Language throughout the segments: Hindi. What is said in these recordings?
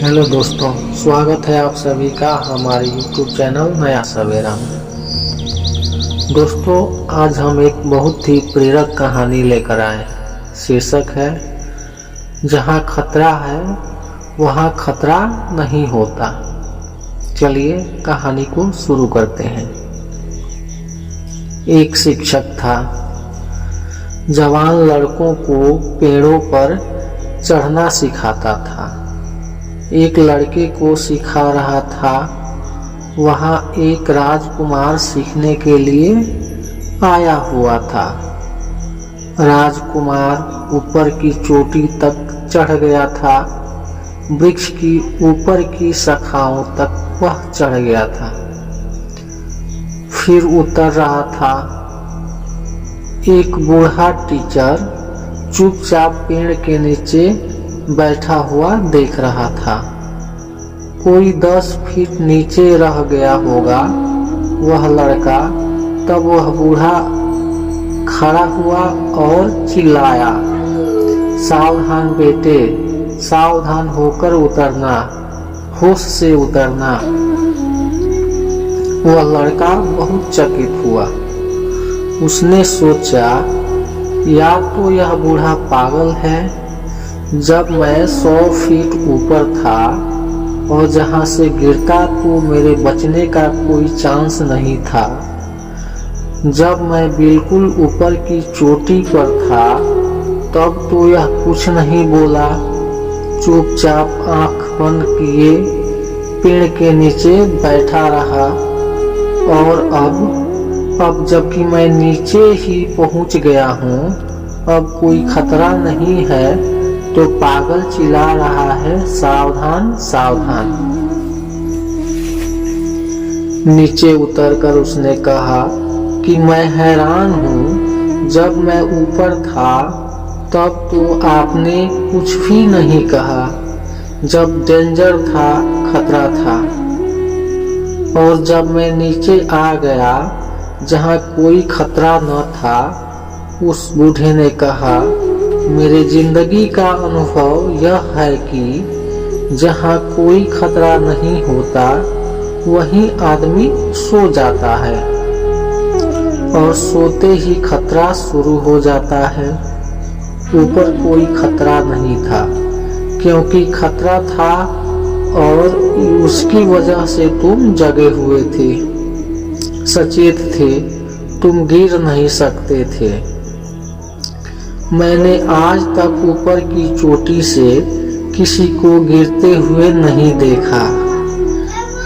हेलो दोस्तों, स्वागत है आप सभी का हमारे YouTube चैनल नया सवेरा में। दोस्तों, आज हम एक बहुत ही प्रेरक कहानी लेकर आए। शीर्षक है जहाँ खतरा है वहाँ खतरा नहीं होता। चलिए कहानी को शुरू करते हैं। एक शिक्षक था। जवान लड़कों को पेड़ों पर चढ़ना सिखाता था। एक लड़के को सिखा रहा था। वहाँ एक राजकुमार सीखने के लिए आया हुआ था। राजकुमार ऊपर की चोटी तक चढ़ गया था। वृक्ष की ऊपर की शाखाओं तक वह चढ़ गया था। फिर उतर रहा था। एक बूढ़ा टीचर चुपचाप पेड़ के नीचे बैठा हुआ देख रहा था। कोई 10 फीट नीचे रह गया होगा वह लड़का। तब वह बूढ़ा खड़ा हुआ और चिल्लाया, सावधान बेटे, सावधान होकर उतरना, होश से उतरना। वह लड़का बहुत चकित हुआ। उसने सोचा, या तो यह बूढ़ा पागल है। जब मैं 100 फीट ऊपर था और जहां से गिरता तो मेरे बचने का कोई चांस नहीं था। जब मैं बिल्कुल ऊपर की चोटी पर था तब तो यह कुछ नहीं बोला, चुपचाप आंख बंद किए पेड़ के नीचे बैठा रहा। और अब जबकि मैं नीचे ही पहुंच गया हूं, अब कोई खतरा नहीं है, तो पागल चिल्ला रहा है, सावधान सावधान। नीचे उतरकर उसने कहा कि मैं हैरान हूँ। जब मैं ऊपर था तब तो आपने कुछ भी नहीं कहा। जब डेंजर था, खतरा था, और जब मैं नीचे आ गया जहाँ कोई खतरा न था, उस बूढ़े ने कहा, मेरे जिंदगी का अनुभव यह है कि जहाँ कोई खतरा नहीं होता वहीं आदमी सो जाता है और सोते ही खतरा शुरू हो जाता है। ऊपर कोई खतरा नहीं था क्योंकि खतरा था और उसकी वजह से तुम जगे हुए थे, सचेत थे, तुम गिर नहीं सकते थे। मैंने आज तक ऊपर की चोटी से किसी को गिरते हुए नहीं देखा।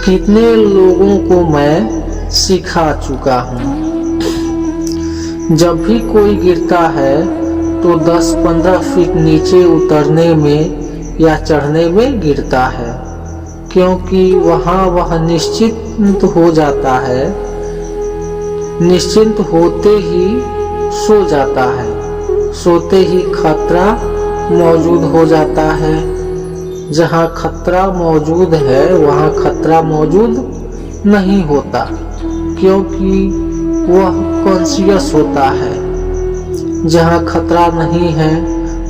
कितने लोगों को मैं सिखा चुका हूँ। जब भी कोई गिरता है तो 10-15 फीट नीचे उतरने में या चढ़ने में गिरता है, क्योंकि वहाँ वह निश्चिंत हो जाता है। निश्चिंत होते ही सो जाता है। सोते ही खतरा मौजूद हो जाता है। जहाँ खतरा मौजूद है वहाँ खतरा मौजूद नहीं होता, क्योंकि वह कॉन्शियस होता है। जहाँ खतरा नहीं है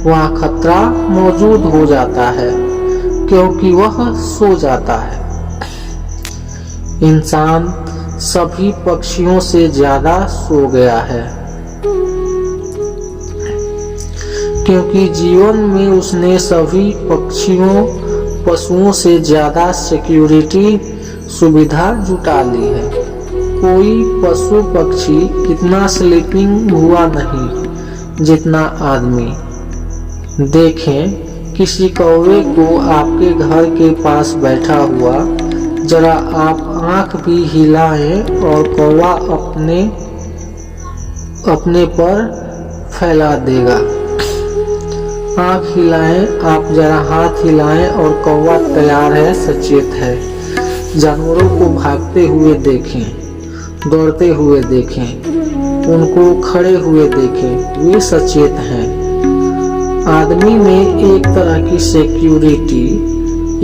वहाँ खतरा मौजूद हो जाता है, क्योंकि वह सो जाता है। इंसान सभी पक्षियों से ज्यादा सो गया है, क्योंकि जीवन में उसने सभी पक्षियों पशुओं से ज्यादा सिक्योरिटी सुविधा जुटा ली है। कोई पशु पक्षी इतना स्लीपिंग हुआ नहीं जितना आदमी। देखें किसी कौवे को आपके घर के पास बैठा हुआ, जरा आप आंख भी हिलाएं और कौवा अपने पर फैला देगा। आंख हिलाएं, आप जरा हाथ हिलाएं और कौवा तैयार है, सचेत है। जानवरों को भागते हुए देखें, दौड़ते हुए देखें, उनको खड़े हुए देखें, वे सचेत हैं। आदमी में एक तरह की सिक्योरिटी,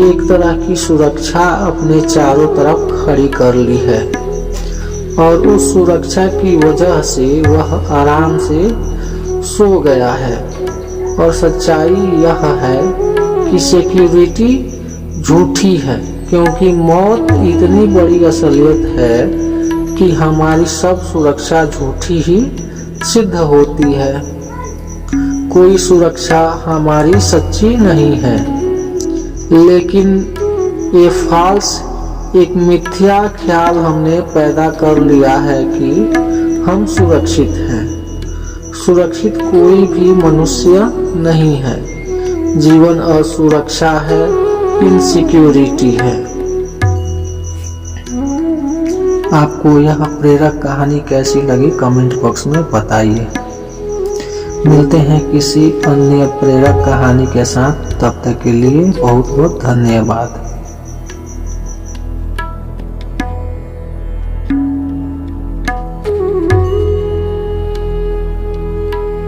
एक तरह की सुरक्षा अपने चारों तरफ खड़ी कर ली है, और उस सुरक्षा की वजह से वह आराम से सो गया है। और सच्चाई यह है कि सिक्योरिटी झूठी है, क्योंकि मौत इतनी बड़ी असलियत है कि हमारी सब सुरक्षा झूठी ही सिद्ध होती है। कोई सुरक्षा हमारी सच्ची नहीं है, लेकिन ये फॉल्स एक मिथ्या ख्याल हमने पैदा कर लिया है कि हम सुरक्षित हैं। सुरक्षित कोई भी मनुष्य नहीं है। जीवन असुरक्षा है, इनसिक्योरिटी है। आपको यह प्रेरक कहानी कैसी लगी कमेंट बॉक्स में बताइए। मिलते हैं किसी अन्य प्रेरक कहानी के साथ, तब तक के लिए बहुत बहुत धन्यवाद।